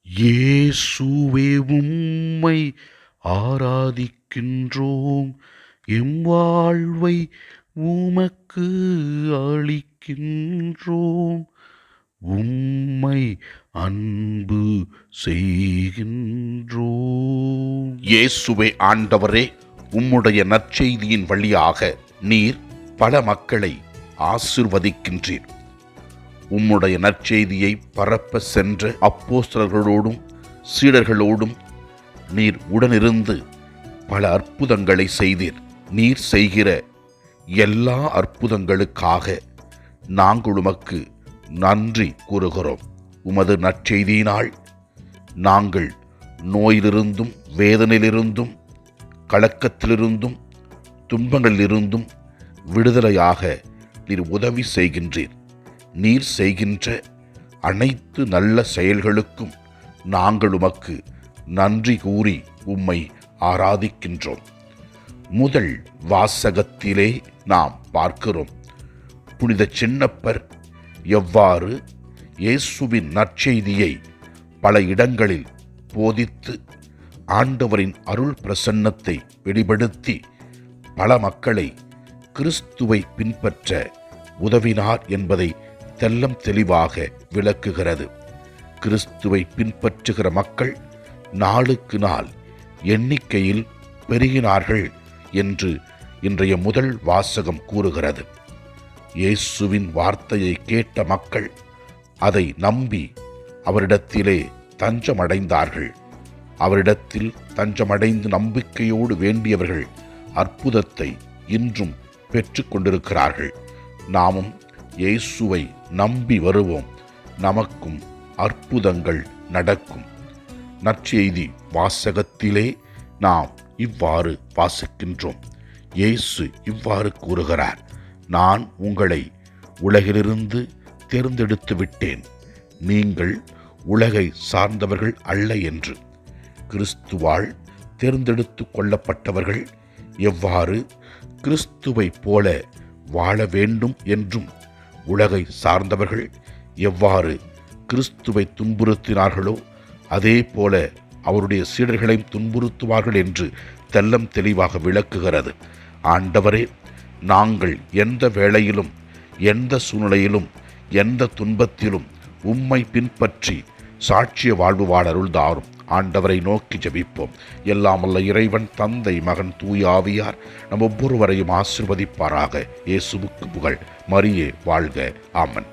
இயேசுவே உம்மை ஆராதிக்கின்றோம், எம் வாழ்வை உமக்கு அளிக்கின்றோம், உம்மை அன்பு செய்கின்றோம். இயேசுவே ஆண்டவரே, உம்முடைய நற்செய்தியின் வழியாக நீர் பல மக்களை ஆசிர்வதிக்கின்றீர். உம்முடைய நற்செய்தியை பரப்ப சென்ற அப்போஸ்தலர்களோடும் சீடர்களோடும் நீர் உடனிருந்து பல அற்புதங்களை செய்தீர். நீர் செய்கிற எல்லா அற்புதங்களுக்காக நாங்கள் உமக்கு நன்றி கூறுகிறோம். உமது நற்செய்தியினால் நாங்கள் நோயிலிருந்தும் வேதனையிலிருந்தும் கலக்கத்திலிருந்தும் துன்பங்களிலிருந்தும் விடுதலையாக நீர் உதவி செய்கின்றீர். நீர் செய்கின்ற அனைத்து நல்ல செயல்களுக்கும் நாங்கள் உமக்கு நன்றி கூறி உம்மை ஆராதிக்கின்றோம். முதல் வாசகத்திலே நாம் பார்க்கிறோம், புனித சின்னப்பர் எவ்வாறு இயேசுவின் நற்செய்தியை பல இடங்களில் போதித்து ஆண்டவரின் அருள் பிரசன்னத்தை வெளிப்படுத்தி பல மக்களை கிறிஸ்துவை பின்பற்ற உதவினார் என்பதை தெல்லம் தெளிவாக விளக்குகிறது. கிறிஸ்துவை பின்பற்றுகிற மக்கள் நாளுக்கு நாள் எண்ணிக்கையில் பெருகினார்கள் என்று இன்றைய முதல் வாசகம் கூறுகிறது. இயேசுவின் வார்த்தையை கேட்ட மக்கள் அதை நம்பி அவரிடத்திலே தஞ்சமடைந்தார்கள். அவரிடத்தில் தஞ்சமடைந்து நம்பிக்கையோடு வேண்டியவர்கள் அற்புதத்தை இன்றும் பெற்று கொண்டிருக்கிறார்கள். நாமும் இயேசுவை நம்பி வருவோம், நமக்கும் அற்புதங்கள் நடக்கும். நற்செய்தி வாசகத்திலே நாம் இவ்வாறு வாசிக்கின்றோம். இயேசு இவ்வாறு கூறுகிறார், நான் உங்களை உலகிலிருந்து தேர்ந்தெடுத்து விட்டேன், நீங்கள் உலகை சார்ந்தவர்கள் அல்ல என்று. கிறிஸ்துவால் தேர்ந்தெடுத்து கொள்ளப்பட்டவர்கள் எவ்வாறு கிறிஸ்துவை போல வாழ வேண்டும் என்றும், உலகை சார்ந்தவர்கள் எவ்வாறு கிறிஸ்துவை துன்புறுத்தினார்களோ அதே போல அவருடைய சீடர்களையும் துன்புறுத்துவார்கள் என்று தெல்லம் தெளிவாக விளக்குகிறது. ஆண்டவரே, நாங்கள் எந்த வேளையிலும் எந்த சூழ்நிலையிலும் எந்த துன்பத்திலும் உம்மை பின்பற்றி சாட்சிய வாழ்வு வாழ அருள் தாரும். ஆண்டவரை நோக்கி ஜெபிப்போம். எல்லாம் வல்ல இறைவன் தந்தை மகன் தூய ஆவியார் நம் ஒவ்வொருவரையும் ஆசிர்வதிப்பாராக. இயேசுவுக்கு புகழ். மரியே வாழ்க. ஆமன்.